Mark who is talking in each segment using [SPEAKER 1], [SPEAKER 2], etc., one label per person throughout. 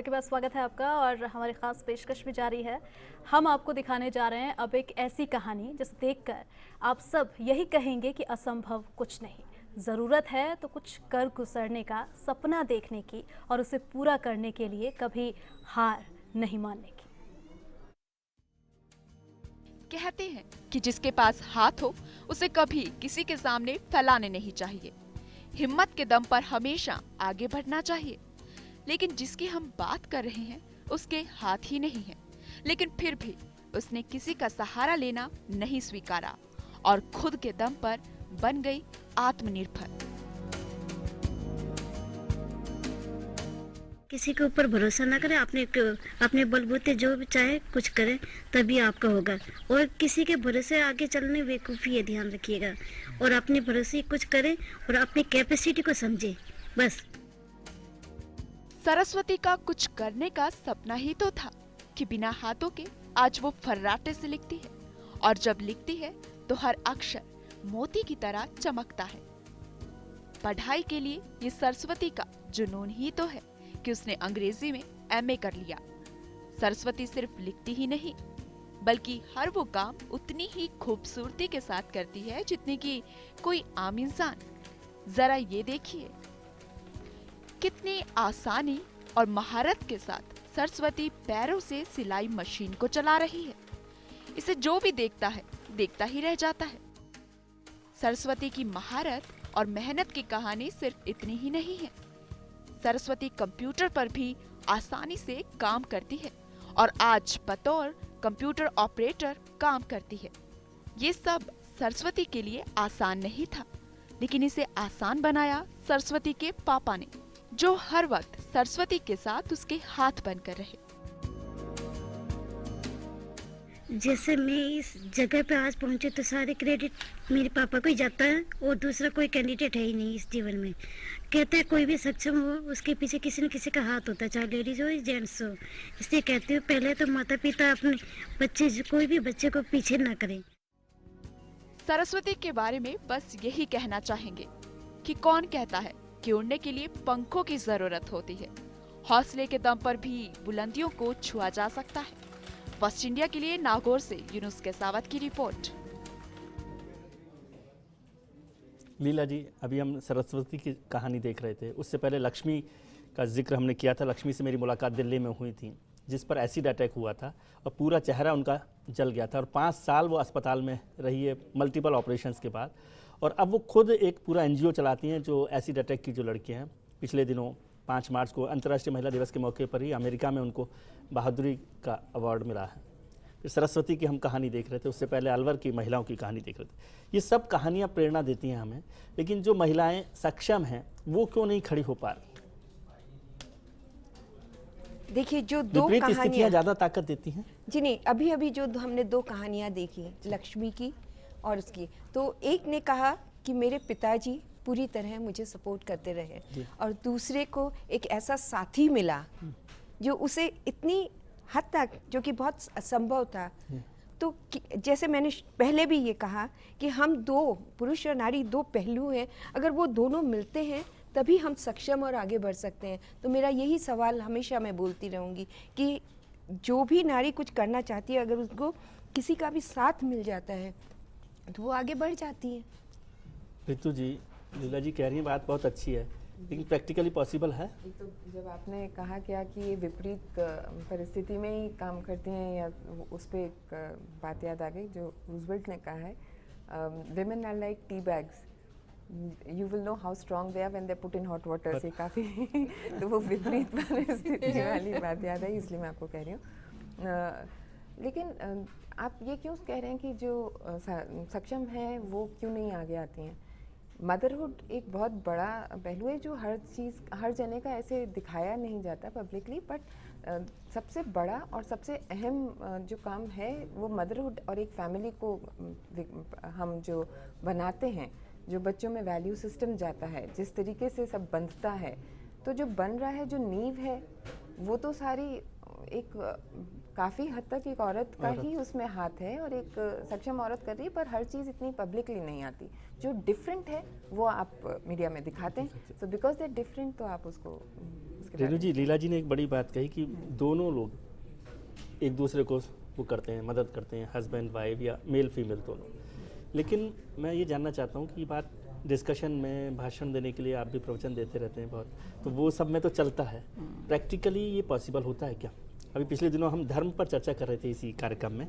[SPEAKER 1] Break के बाद स्वागत है आपका और हमारी खास पेशकश भी जारी है। हम आपको दिखाने जा रहे हैं अब एक ऐसी कहानी जिसे देखकर आप सब यही कहेंगे कि असंभव कुछ नहीं, ज़रूरत है तो कुछ कर गुजरने का, सपना देखने की और उसे पूरा करने के लिए कभी हार नहीं मानने की।
[SPEAKER 2] कहते हैं कि जिसके पास हाथ हो उसे कभी किसी के सामने फैलाने नहीं चाहिए। हिम्मत के दम पर हमेशा आगे बढ़ना चाहिए। लेकिन जिसकी हम बात कर रहे हैं उसके हाथ ही नहीं है, लेकिन फिर भी उसने किसी का सहारा लेना नहीं स्वीकारा और खुद के दम पर बन गई आत्मनिर्भर।
[SPEAKER 3] किसी के ऊपर भरोसा ना करें, अपने बलबूते जो भी चाहे कुछ करें तभी आपका होगा। और किसी के भरोसे आगे चलने बेवकूफ़ी है, ध्यान रखिएगा। और अपने भरोसे कुछ करें और अपनी कैपेसिटी को समझें, बस।
[SPEAKER 2] सरस्वती का कुछ करने का सपना ही तो था कि बिना हाथों के आज वो फर्राटे से लिखती है और जब लिखती है तो हर अक्षर मोती की तरह चमकता है। पढ़ाई के लिए ये सरस्वती का जुनून ही तो है कि उसने अंग्रेजी में एमए कर लिया। सरस्वती सिर्फ लिखती ही नहीं बल्कि हर वो काम उतनी ही खूबसूरती के साथ करती है जितनी कि कोई आम इंसान। जरा ये देखिए कितनी आसानी और महारत के साथ सरस्वती पैरों से सिलाई मशीन को चला रही है। इसे जो भी देखता है देखता ही रह जाता है। सरस्वती की महारत और मेहनत की कहानी सिर्फ इतनी ही नहीं है। सरस्वती कंप्यूटर पर भी आसानी से काम करती है और आज बतौर कंप्यूटर ऑपरेटर काम करती है। ये सब सरस्वती के लिए आसान नहीं था, लेकिन इसे आसान बनाया सरस्वती के पापा ने, जो हर वक्त सरस्वती के साथ उसके हाथ बनकर रहे।
[SPEAKER 3] जैसे मैं इस जगह पे आज पहुंचे तो सारे क्रेडिट मेरे पापा को ही जाता है और दूसरा कोई कैंडिडेट है ही नहीं इस जीवन में। कहते हैं कोई भी सक्षम हो उसके पीछे किसी न किसी का हाथ होता है, चाहे लेडीज हो या जेंट्स हो। इसलिए कहती हूँ पहले तो माता पिता अपने बच्चे, कोई भी बच्चे को पीछे ना करें।
[SPEAKER 2] सरस्वती के बारे में बस यही कहना चाहेंगे कि कौन कहता है कि उड़ने के लिए पंखों की जरूरत होती है। हौसले के दम पर भी बुलंदियों को छुआ जा सकता है। वेस्ट इंडिया के लिए नागौर से यूनुस केसावत की रिपोर्ट।
[SPEAKER 4] लीला जी, अभी हम सरस्वती की कहानी देख रहे थे। उससे पहले लक्ष्मी का जिक्र हमने किया था। लक्ष्मी से मेरी मुलाकात दिल्ली में हुई थी, जिस पर एसिड अटैक हुआ था और पूरा चेहरा उनका जल गया था और 5 साल वो अस्पताल में रही है मल्टीपल ऑपरेशंस के बाद। और अब वो खुद एक पूरा एनजीओ चलाती हैं जो एसिड अटैक की जो लड़कियां हैं। पिछले दिनों 5 मार्च को अंतर्राष्ट्रीय महिला दिवस के मौके पर ही अमेरिका में उनको बहादुरी का अवार्ड मिला है। फिर सरस्वती की हम कहानी देख रहे थे, उससे पहले अलवर की महिलाओं की कहानी देख रहे थे। ये सब कहानियाँ प्रेरणा देती हैं हमें, लेकिन जो महिलाएं सक्षम हैं वो क्यों नहीं खड़ी हो पा रही?
[SPEAKER 5] देखिए जो दो
[SPEAKER 4] स्थितियाँ
[SPEAKER 5] कहानियां
[SPEAKER 4] ज़्यादा ताकत देती हैं।
[SPEAKER 5] जी नहीं, अभी जो हमने 2 कहानियां देखी, लक्ष्मी की और उसकी, तो एक ने कहा कि मेरे पिताजी पूरी तरह मुझे सपोर्ट करते रहे और दूसरे को एक ऐसा साथी मिला जो उसे इतनी हद तक, जो कि बहुत असंभव था। तो जैसे मैंने पहले भी ये कहा कि हम 2 पुरुष और नारी 2 पहलू हैं, अगर वो दोनों मिलते हैं तभी हम सक्षम और आगे बढ़ सकते हैं। तो मेरा यही सवाल हमेशा मैं बोलती रहूँगी कि जो भी नारी कुछ करना चाहती है, अगर उसको किसी का भी साथ मिल जाता है तो वो आगे बढ़ जाती है।
[SPEAKER 4] ऋतु जी, लीला जी कह रही हैं बात बहुत अच्छी है, लेकिन प्रैक्टिकली पॉसिबल है?
[SPEAKER 6] तो जब आपने कहा क्या कि ये विपरीत परिस्थिति में ही काम करती हैं, या उस पर एक बात याद आ गई जो रूजवेल्ट ने कहा है, women are like tea bags, you will know how strong they are when they put in hot water। से काफ़ी तो वो विपरीत परिस्थिति वाली बात याद आई, इसलिए मैं आपको कह रही हूँ। लेकिन आप ये क्यों कह रहे हैं कि जो सक्षम हैं वो क्यों नहीं आगे आती हैं? मदरहुड एक बहुत बड़ा पहलू है जो हर जने का ऐसे दिखाया नहीं जाता पब्लिकली, बट सबसे बड़ा और सबसे अहम जो काम है वो मदरहुड और एक फैमिली को हम जो बनाते हैं, जो बच्चों में वैल्यू सिस्टम जाता है, जिस तरीके से सब बंधता है, तो जो बन रहा है, जो नींव है, वो तो सारी एक काफ़ी हद तक एक औरत का ही उसमें हाथ है और एक सक्षम औरत कर रही है, पर हर चीज़ इतनी पब्लिकली नहीं आती। जो डिफरेंट है वो आप मीडिया में दिखाते हैं, सो बिकॉज दे डिफरेंट, तो आप उसको उसके
[SPEAKER 4] रेणु
[SPEAKER 6] बारे
[SPEAKER 4] जी, लीला जी ने एक बड़ी बात कही कि दोनों लोग एक दूसरे को वो करते हैं, मदद करते हैं, हस्बैंड वाइफ या मेल फीमेल दोनों। लेकिन मैं ये जानना चाहता हूँ कि ये बात डिस्कशन में, भाषण देने के लिए आप भी प्रवचन देते रहते हैं बहुत, तो वो सब में तो चलता है, प्रैक्टिकली ये पॉसिबल होता है क्या? अभी पिछले दिनों हम धर्म पर चर्चा कर रहे थे इसी कार्यक्रम में,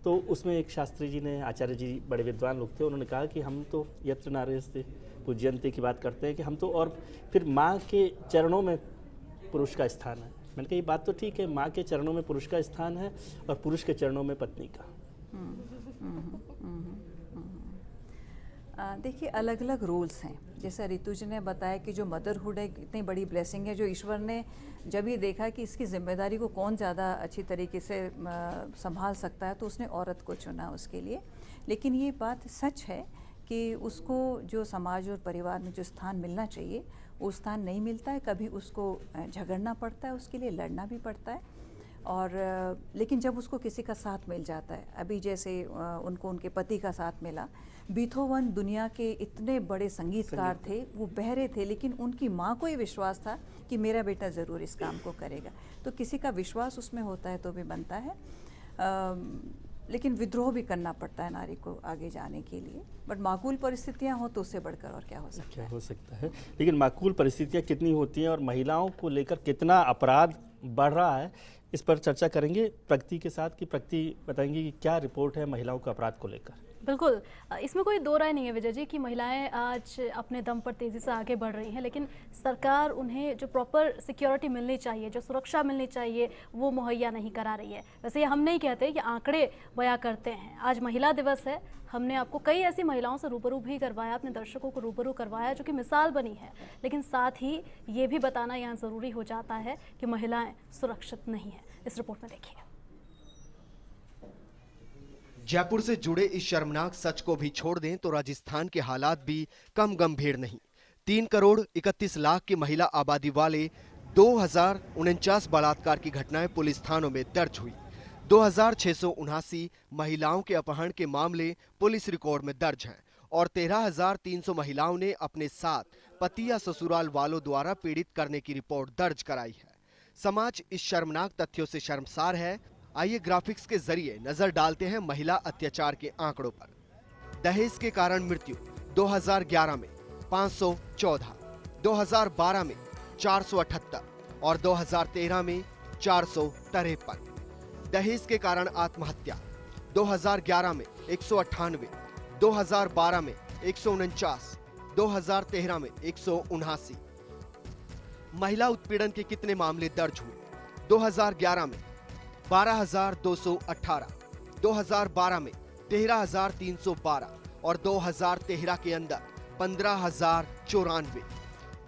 [SPEAKER 4] तो उसमें एक शास्त्री जी ने, आचार्य जी बड़े विद्वान लोग थे, उन्होंने कहा कि हम तो यत्र नार्यस्ते पूज्यन्ते की बात करते हैं कि हम तो, और फिर माँ के चरणों में पुरुष का स्थान है। मैंने कहा ये बात तो ठीक है, माँ के चरणों में पुरुष का स्थान है और पुरुष के चरणों में पत्नी का।
[SPEAKER 7] देखिए, अलग अलग रोल्स हैं। जैसा रितु जी ने बताया कि जो मदरहुड है इतनी बड़ी ब्लेसिंग है, जो ईश्वर ने जब ये देखा कि इसकी जिम्मेदारी को कौन ज़्यादा अच्छी तरीके से संभाल सकता है, तो उसने औरत को चुना उसके लिए। लेकिन ये बात सच है कि उसको जो समाज और परिवार में जो स्थान मिलना चाहिए वो स्थान नहीं मिलता है। कभी उसको झगड़ना पड़ता है, उसके लिए लड़ना भी पड़ता है। और लेकिन जब उसको किसी का साथ मिल जाता है, अभी जैसे उनको उनके पति का साथ मिला। बीथोवन दुनिया के इतने बड़े संगीतकार थे, वो बहरे थे, लेकिन उनकी माँ को ये विश्वास था कि मेरा बेटा ज़रूर इस काम को करेगा। तो किसी का विश्वास उसमें होता है तो भी बनता है। लेकिन विद्रोह भी करना पड़ता है नारी को आगे जाने के लिए। बट माकूल परिस्थितियाँ हो तो उससे बढ़कर और क्या हो सकता है।
[SPEAKER 4] लेकिन माकूल परिस्थितियाँ कितनी होती हैं और महिलाओं को लेकर कितना अपराध बढ़ रहा है, इस पर चर्चा करेंगे प्रगति के साथ। कि प्रगति बताएंगी कि क्या रिपोर्ट है महिलाओं के अपराध को लेकर।
[SPEAKER 1] बिल्कुल, इसमें कोई दो राय नहीं है विजय जी कि महिलाएं आज अपने दम पर तेज़ी से आगे बढ़ रही हैं, लेकिन सरकार उन्हें जो प्रॉपर सिक्योरिटी मिलनी चाहिए, जो सुरक्षा मिलनी चाहिए, वो मुहैया नहीं करा रही है। वैसे ये हम नहीं कहते, ये आंकड़े बयां करते हैं। आज महिला दिवस है, हमने आपको कई ऐसी महिलाओं से रूबरू भी करवाया, अपने दर्शकों को रूबरू करवाया जो कि मिसाल बनी है। लेकिन साथ ही ये भी बताना यहाँ ज़रूरी हो जाता है कि महिलाएँ सुरक्षित नहीं हैं। इस रिपोर्ट में देखिए।
[SPEAKER 8] जयपुर से जुड़े इस शर्मनाक सच को भी छोड़ दें तो राजस्थान के हालात भी कम गंभीर नहीं। 3 करोड़ 31 लाख की महिला आबादी वाले 2049 बलात्कार की घटनाएं पुलिस थानों में दर्ज हुई। 2679 महिलाओं के अपहरण के मामले पुलिस रिकॉर्ड में दर्ज हैं और 13,300 महिलाओं ने अपने साथ पति या ससुराल वालों द्वारा पीड़ित करने की रिपोर्ट दर्ज कराई है। समाज इस शर्मनाक तथ्यों से शर्मसार है। आइए ग्राफिक्स के जरिए नजर डालते हैं महिला अत्याचार के आंकड़ों पर। दहेज के कारण मृत्यु 2011 में 514, 2012 में 478 और 2013 में 453। दहेज के कारण आत्महत्या 2011 में 198, 2012 में 149, 2013 में 179। महिला उत्पीड़न के कितने मामले दर्ज हुए? 2011 में 12,218, 2012 में 13,312 और 2013 के अंदर 15,094।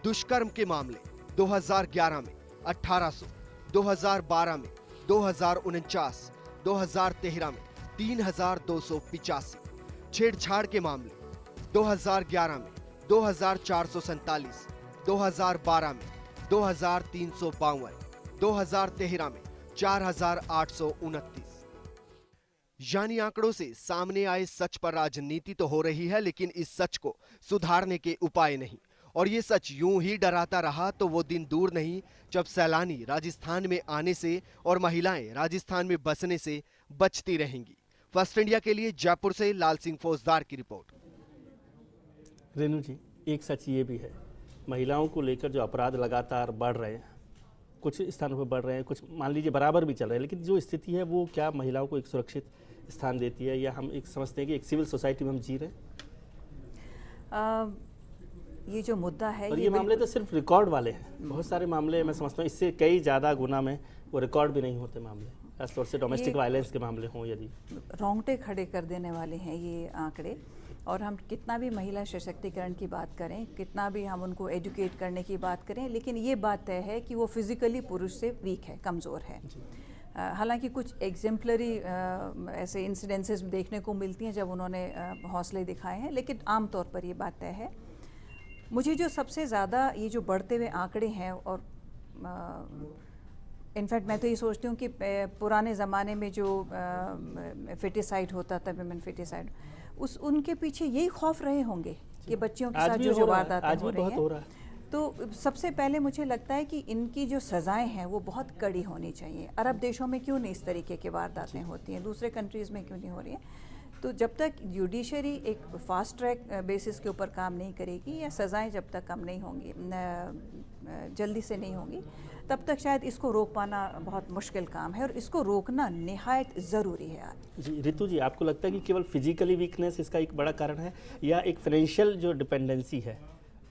[SPEAKER 8] दुष्कर्म के मामले 2011 में 1,800, 2012 में 2,049, 2013 में 3,285। छेड़छाड़ के मामले 2011 में 2,447, 2012 में 2,352, 2013 में 4,829। यानी आंकड़ों से सामने आए सच पर राजनीति तो हो रही है, लेकिन इस सच को सुधारने के उपाय नहीं। और ये सच यूं ही डराता रहा तो वो दिन दूर नहीं जब सैलानी राजस्थान में आने से और महिलाएं राजस्थान में बसने से बचती रहेंगी। फर्स्ट इंडिया के लिए जयपुर से लाल सिंह फौजदार की रिपोर्ट।
[SPEAKER 4] रेणु जी, एक सच ये भी है, महिलाओं को लेकर जो अपराध लगातार बढ़ रहे हैं, कुछ स्थानों पर बढ़ रहे हैं, कुछ मान लीजिए बराबर भी चल रहे हैं, लेकिन जो स्थिति है वो क्या महिलाओं को एक सुरक्षित स्थान देती है, या हम एक समझते हैं कि एक सिविल सोसाइटी में हम जी रहे हैं?
[SPEAKER 7] ये जो मुद्दा है,
[SPEAKER 4] और ये मामले तो सिर्फ रिकॉर्ड वाले हैं। बहुत सारे मामले मैं समझता हूँ इससे कई ज़्यादा गुना में वो रिकॉर्ड भी नहीं होते मामले, खासतौर से डोमेस्टिक वायलेंस के मामले हों यदि।
[SPEAKER 7] रोंगटे खड़े कर देने वाले हैं ये आंकड़े। और हम कितना भी महिला सशक्तिकरण की बात करें, कितना भी हम उनको एजुकेट करने की बात करें, लेकिन ये बात तय है कि वो फिजिकली पुरुष से वीक है, कमज़ोर है। हालांकि कुछ एग्जेम्पलरी ऐसे इंसिडेंसेस देखने को मिलती हैं जब उन्होंने हौसले दिखाए हैं, लेकिन आम तौर पर ये बात तय है। मुझे जो सबसे ज़्यादा ये जो बढ़ते हुए आंकड़े हैं, और इनफैक्ट मैं तो ये सोचती हूँ कि पुराने ज़माने में जो फेटिसाइड होता था, विमेन फेटिसाइड, उनके पीछे यही खौफ रहे होंगे कि बच्चियों के साथ जो वारदातें हो रही हैं। तो सबसे पहले मुझे लगता है कि इनकी जो सज़ाएं हैं वो बहुत कड़ी होनी चाहिए। अरब देशों में क्यों नहीं इस तरीके की वारदातें होती हैं, दूसरे कंट्रीज़ में क्यों नहीं हो रही हैं? तो जब तक जुडिशरी एक फास्ट ट्रैक बेसिस के ऊपर काम नहीं करेगी या सज़ाएं जब तक कम नहीं होंगी, जल्दी से नहीं होंगी, तब तक शायद इसको रोक पाना बहुत मुश्किल काम है, और इसको रोकना निहायत ज़रूरी है आज।
[SPEAKER 4] जी रितु जी, आपको लगता है कि केवल फिजिकली वीकनेस इसका एक बड़ा कारण है, या एक फाइनेंशियल जो डिपेंडेंसी है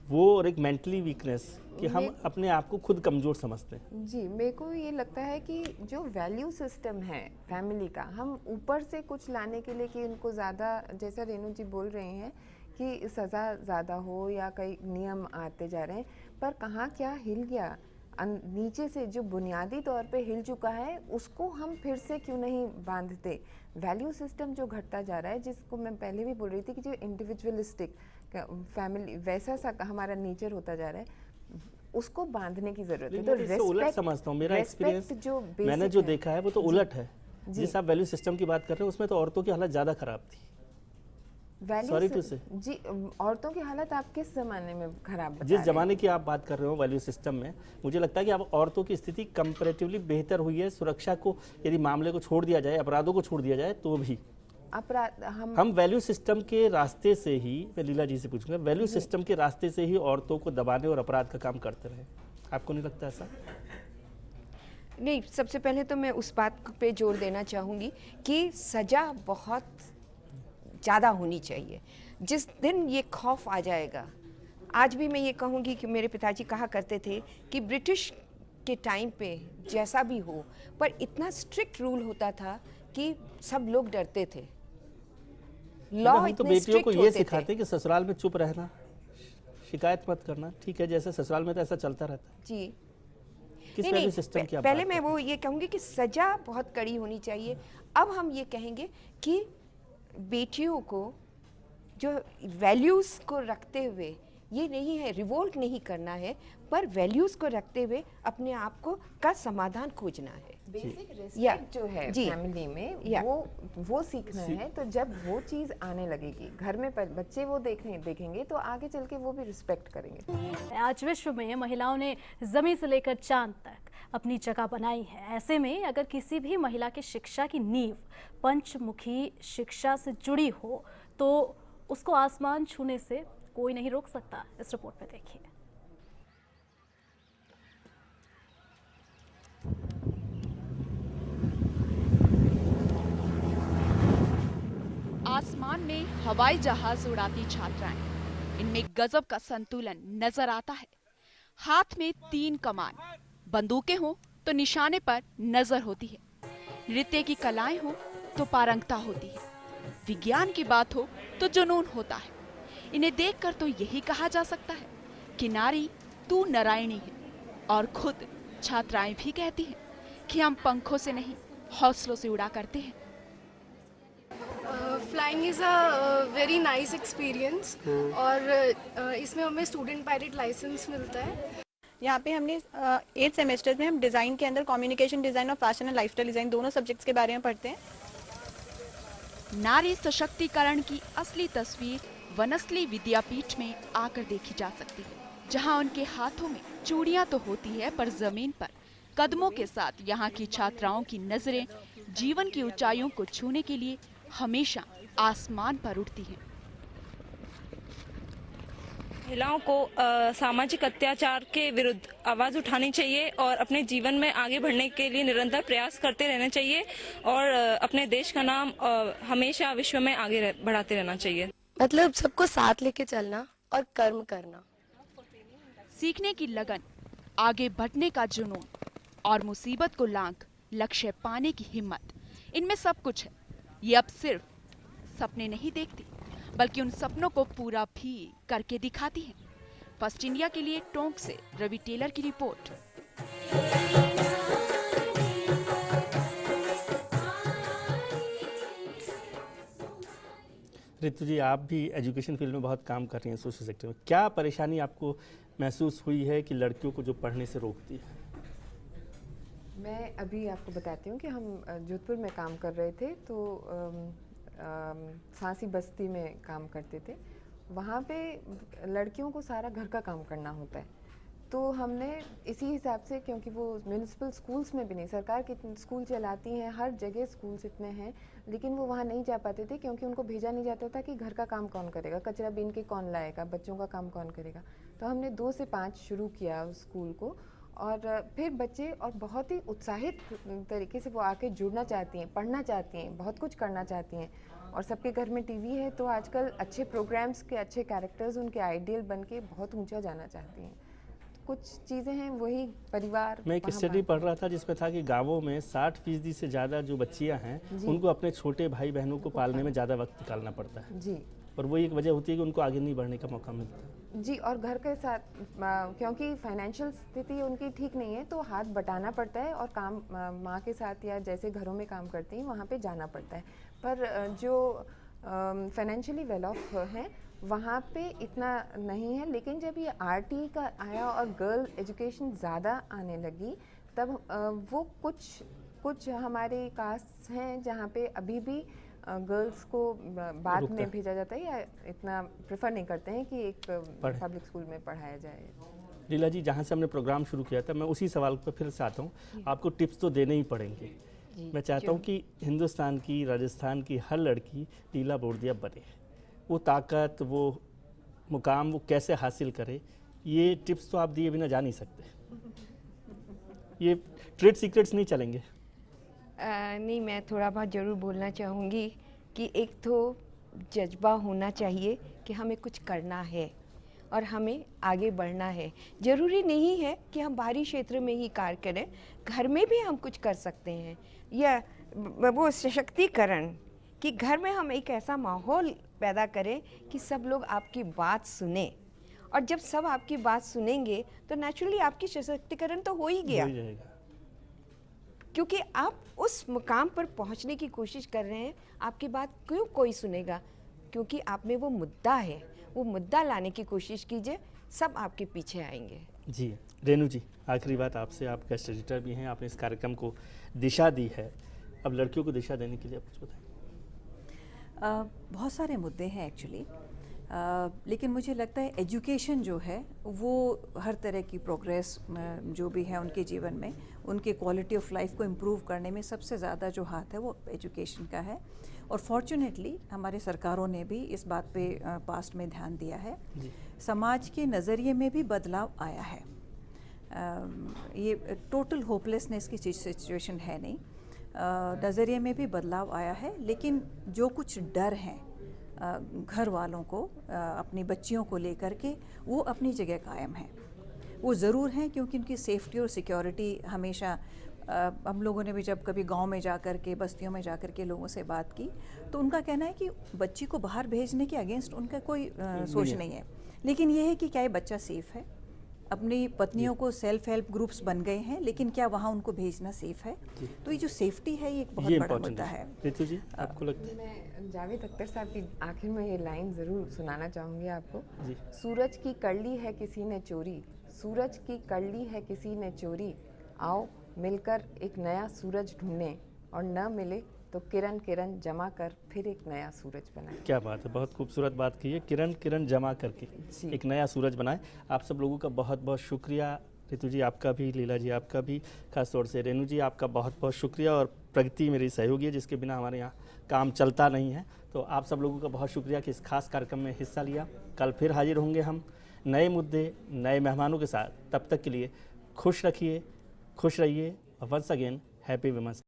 [SPEAKER 4] वो, और एक मेंटली वीकनेस कि हम अपने आप को खुद कमज़ोर समझते हैं?
[SPEAKER 6] जी, मेरे को ये लगता है कि जो वैल्यू सिस्टम है फैमिली का, हम ऊपर से कुछ लाने के लिए कि उनको ज़्यादा, जैसा रेणु जी बोल रहे हैं कि सज़ा ज़्यादा हो या कई नियम आते जा रहे हैं, पर कहाँ क्या हिल गया, नीचे से जो बुनियादी तौर पे हिल चुका है उसको हम फिर से क्यों नहीं बांधते। वैल्यू सिस्टम जो घटता जा रहा है, जिसको मैं पहले भी बोल रही थी कि जो इंडिविजुअलिस्टिक फैमिली वैसा सा हमारा नेचर होता जा रहा है, उसको बांधने की जरूरत है। तो
[SPEAKER 4] मैं इससे उलट समझता हूँ, मेरा एक्सपीरियंस मैंने जो देखा है वो तो उलट है। जिस आप वैल्यू सिस्टम की बात कर रहे हैं उसमें तो औरतों की हालत ज़्यादा खराब थी। Sorry to say।
[SPEAKER 6] जी, औरतों की हालत आप किस जमाने में खराब बता
[SPEAKER 4] जिस जमाने की आप बात कर रहे हो वैल्यू सिस्टम में, मुझे लगता है कि अब औरतों की स्थिति कंपैरेटिवली बेहतर हुई है। सुरक्षा को यदि मामले को छोड़ दिया जाए, अपराधों को छोड़ दिया जाए, तो भी
[SPEAKER 6] अपराध
[SPEAKER 4] हम वैल्यू सिस्टम के रास्ते से ही, मैं लीला जी से पूछूंगा, वैल्यू सिस्टम के रास्ते से ही औरतों को दबाने और अपराध का काम करते रहे। आपको नहीं लगता ऐसा?
[SPEAKER 5] नहीं, सबसे पहले तो मैं उस बात पे जोर देना चाहूँगी कि सज़ा बहुत ज़्यादा होनी चाहिए। जिस दिन ये खौफ आ जाएगा, आज भी मैं ये कहूँगी कि मेरे पिताजी कहा करते थे कि ब्रिटिश के टाइम पे जैसा भी हो, पर इतना स्ट्रिक्ट रूल होता था कि सब लोग डरते थे। लॉ
[SPEAKER 4] हम तो
[SPEAKER 5] इतने
[SPEAKER 4] बेटियों को
[SPEAKER 5] स्ट्रिक्ट
[SPEAKER 4] ये
[SPEAKER 5] होते
[SPEAKER 4] सिखाते
[SPEAKER 5] थे।
[SPEAKER 4] हैं कि ससुराल में चुप रहना, शिकायत मत करना। ठीक है, जैसे ससुराल में तो ऐसा चलता रहता है।
[SPEAKER 5] जी,
[SPEAKER 4] किस
[SPEAKER 5] नहीं
[SPEAKER 4] वैल्यू
[SPEAKER 5] नहीं,
[SPEAKER 4] सिस्टम की आप
[SPEAKER 5] पहले
[SPEAKER 4] बात
[SPEAKER 5] मैं
[SPEAKER 4] कर रहे
[SPEAKER 5] वो ये कहूँगी कि सज़ा बहुत कड़ी होनी चाहिए। अब हम ये कहेंगे कि बेटियों को जो वैल्यूज़ को रखते हुए, ये नहीं है रिवोल्ट नहीं करना है, पर वैल्यूज़ को रखते हुए अपने आप को का समाधान खोजना है।
[SPEAKER 6] बेसिक
[SPEAKER 5] या,
[SPEAKER 6] रिस्पेक्ट जो है
[SPEAKER 5] जी,
[SPEAKER 6] फैमिली में,
[SPEAKER 5] या,
[SPEAKER 6] वो सीखना है। तो जब वो चीज़ आने लगेगी घर में, पर बच्चे वो देखेंगे तो आगे चल के वो भी रिस्पेक्ट करेंगे।
[SPEAKER 1] आज विश्व में महिलाओं ने जमीन से लेकर चांद तक अपनी जगह बनाई है। ऐसे में अगर किसी भी महिला की शिक्षा की नींव पंचमुखी शिक्षा से जुड़ी हो तो उसको आसमान छूने से कोई नहीं रोक सकता। इस रिपोर्ट में देखिए।
[SPEAKER 2] आसमान में हवाई जहाज उड़ाती छात्राएं, इनमें गजब का संतुलन नजर आता है। हाथ में 3 कमान, बंदूकें हो तो निशाने पर नजर होती है, नृत्य की कलाएं हो तो पारंगता होती है, विज्ञान की बात हो तो जुनून होता है। इन्हें देखकर तो यही कहा जा सकता है कि नारी तू नारायणी है। और खुद छात्राएं भी कहती हैं कि हम पंखों से नहीं हौसलों से उड़ा करते हैं।
[SPEAKER 9] Flying is a very nice experience, और इसमें हमें स्टूडेंट पायलट लाइसेंस मिलता है।
[SPEAKER 10] यहाँ पे हमने 8th सेमेस्टर में हम डिज़ाइन के अंदर कम्युनिकेशन डिज़ाइन और फैशन एंड लाइफस्टाइल डिज़ाइन दोनों सब्जेक्ट्स के बारे में पढ़ते हैं।
[SPEAKER 2] नारी सशक्तिकरण की असली तस्वीर वनस्थली विद्यापीठ में आकर देखी जा सकती है, जहां उनके हाथों में चूड़ियां तो होती है, पर जमीन पर कदमों के साथ यहाँ की छात्राओं की नजरें जीवन की ऊंचाइयों को छूने के लिए हमेशा आसमान पर उड़ती हैं।
[SPEAKER 11] महिलाओं को सामाजिक अत्याचार के विरुद्ध आवाज उठानी चाहिए और अपने जीवन में आगे बढ़ने के लिए निरंतर प्रयास करते रहना चाहिए, और अपने देश का नाम हमेशा विश्व में आगे बढ़ाते रहना चाहिए।
[SPEAKER 9] मतलब सबको साथ लेके चलना और कर्म करना।
[SPEAKER 2] सीखने की लगन, आगे बढ़ने का जुनून और मुसीबत को लांघ लक्ष्य पाने की हिम्मत, इनमें सब कुछ है। ये अब सिर्फ सपने नहीं देखती, बल्कि उन सपनों को पूरा भी करके दिखाती हैं। फर्स्ट इंडिया के लिए टोंक से रवि टेलर की रिपोर्ट।
[SPEAKER 4] रितु जी, आप भी एजुकेशन फील्ड में बहुत काम कर रही हैं, सोशल सेक्टर में। क्या परेशानी आपको महसूस हुई है कि लड़कियों को जो पढ़ने से रोकती है?
[SPEAKER 6] मैं अभी आपको बताती हूँ कि हम जोधपुर में काम कर रहे थे, तो सांसी बस्ती में काम करते थे। वहाँ पे लड़कियों को सारा घर का काम करना होता है, तो हमने इसी हिसाब से, क्योंकि वो म्यूनिसिपल स्कूल्स में भी नहीं, सरकार के स्कूल चलाती हैं, हर जगह स्कूल्स इतने हैं, लेकिन वो वहाँ नहीं जा पाते थे क्योंकि उनको भेजा नहीं जाता था कि घर का काम कौन करेगा, कचरा बीन के कौन लाएगा, बच्चों का काम कौन करेगा। तो हमने 2 से 5 शुरू किया उस स्कूल को, और फिर बच्चे और बहुत ही उत्साहित तरीके से वो आके जुड़ना चाहती हैं, पढ़ना चाहती हैं, बहुत कुछ करना चाहती हैं। और सबके घर में टीवी है, तो आजकल अच्छे प्रोग्राम्स के अच्छे कैरेक्टर्स उनके आइडियल बन के बहुत ऊंचा जाना चाहती हैं। कुछ चीज़ें हैं वही परिवार।
[SPEAKER 4] मैं एक
[SPEAKER 6] वहाँ
[SPEAKER 4] स्टडी पढ़ रहा था जिसमें था कि गांवों में 60% से ज़्यादा जो बच्चियां हैं उनको अपने छोटे भाई बहनों को पालने में ज़्यादा वक्त निकालना पड़ता है
[SPEAKER 6] जी,
[SPEAKER 4] और वही एक वजह होती है कि उनको आगे नहीं बढ़ने का मौका मिलता है।
[SPEAKER 6] जी। और घर के साथ क्योंकि फाइनेंशियल स्थिति उनकी ठीक नहीं है, तो हाथ बटाना पड़ता है और काम माँ के साथ या जैसे घरों में काम करती हैं वहाँ पे जाना पड़ता है। पर जो फाइनेंशियली वेल ऑफ हैं वहाँ पे इतना नहीं है। लेकिन जब ये आरटी का आया और गर्ल एजुकेशन ज़्यादा आने लगी, तब वो कुछ हमारे कास्ट हैं जहाँ पे अभी भी गर्ल्स को बाद में भेजा जाता है या इतना प्रेफर नहीं करते हैं कि एक पब्लिक स्कूल में पढ़ाया जाए।
[SPEAKER 4] लीला जी, जहाँ से हमने प्रोग्राम शुरू किया था, मैं उसी सवाल पर फिर से आता हूँ। आपको टिप्स तो देने ही पड़ेंगे। मैं चाहता हूँ कि हिंदुस्तान की, राजस्थान की हर लड़की लीला बोरदिया बने। वो ताकत, वो मुकाम वो कैसे हासिल करे, ये टिप्स तो आप दिए बिना जा नहीं सकते। ये ट्रेड सीक्रेट्स नहीं चलेंगे।
[SPEAKER 5] नहीं, मैं थोड़ा बहुत ज़रूर बोलना चाहूँगी कि एक तो जज्बा होना चाहिए कि हमें कुछ करना है और हमें आगे बढ़ना है। ज़रूरी नहीं है कि हम बाहरी क्षेत्र में ही कार्य करें, घर में भी हम कुछ कर सकते हैं। या वो सशक्तिकरण कि घर में हम एक ऐसा माहौल पैदा करें कि सब लोग आपकी बात सुने, और जब सब आपकी बात सुनेंगे तो नेचुरली आपकी सशक्तिकरण तो हो ही गया, क्योंकि आप उस मुकाम पर पहुंचने की कोशिश कर रहे हैं। आपकी बात क्यों कोई सुनेगा? क्योंकि आप में वो मुद्दा है, वो मुद्दा लाने की कोशिश कीजिए, सब आपके पीछे आएंगे।
[SPEAKER 4] जी रेणु जी, आखिरी बात आपसे। आप गेस्ट एडिटर भी हैं, आपने इस कार्यक्रम को दिशा दी है। अब लड़कियों को दिशा देने के लिए आप कुछ बताएं।
[SPEAKER 7] बहुत सारे मुद्दे हैं एक्चुअली, लेकिन मुझे लगता है एजुकेशन जो है वो हर तरह की प्रोग्रेस जो भी है उनके जीवन में, उनके क्वालिटी ऑफ लाइफ को इम्प्रूव करने में सबसे ज़्यादा जो हाथ है वो एजुकेशन का है। और फॉर्चुनेटली हमारे सरकारों ने भी इस बात पे पास्ट में ध्यान दिया है। समाज के नज़रिए में भी बदलाव आया है। ये टोटल होपलेसनेस की सिचुएशन है नहीं, नज़रिए में भी बदलाव आया है। लेकिन जो कुछ डर हैं घर वालों को अपनी बच्चियों को लेकर के, वो अपनी जगह कायम है। वो ज़रूर हैं क्योंकि उनकी सेफ्टी और सिक्योरिटी हमेशा हम लोगों ने भी जब कभी गांव में जा कर के, बस्तियों में जा कर के लोगों से बात की, तो उनका कहना है कि बच्ची को बाहर भेजने के अगेंस्ट उनका कोई सोच नहीं है। लेकिन ये है कि क्या ये बच्चा सेफ़ है? अपनी पत्नियों को सेल्फ हेल्प ग्रुप्स बन गए हैं, लेकिन क्या वहाँ उनको भेजना सेफ है? तो ये जो सेफ्टी है ये एक बहुत बड़ा मुद्दा है।
[SPEAKER 4] रितु जी, आपको लगता है?
[SPEAKER 6] मैं जावेद अख्तर साहब की आखिर में ये लाइन ज़रूर सुनाना चाहूँगी आपको। सूरज की कड़ली है किसी ने चोरी, सूरज की कड़ली है किसी ने चोरी, आओ मिलकर एक नया सूरज ढूंढें, और न मिले तो किरण किरण जमा कर फिर एक नया सूरज बनाए।
[SPEAKER 4] क्या बात है, बहुत खूबसूरत बात की है। किरण किरण जमा करके एक नया सूरज बनाए। आप सब लोगों का बहुत बहुत शुक्रिया। रितु जी आपका भी, लीला जी आपका भी, खासतौर से रेणु जी आपका बहुत बहुत शुक्रिया। और प्रगति मेरी सहयोगी है जिसके बिना हमारे यहाँ काम चलता नहीं है। तो आप सब लोगों का बहुत शुक्रिया कि इस खास कार्यक्रम में हिस्सा लिया। कल फिर हाजिर होंगे हम नए मुद्दे, नए मेहमानों के साथ। तब तक के लिए खुश रखिए, खुश रहिए, और वंस अगेन हैप्पी विमेंस।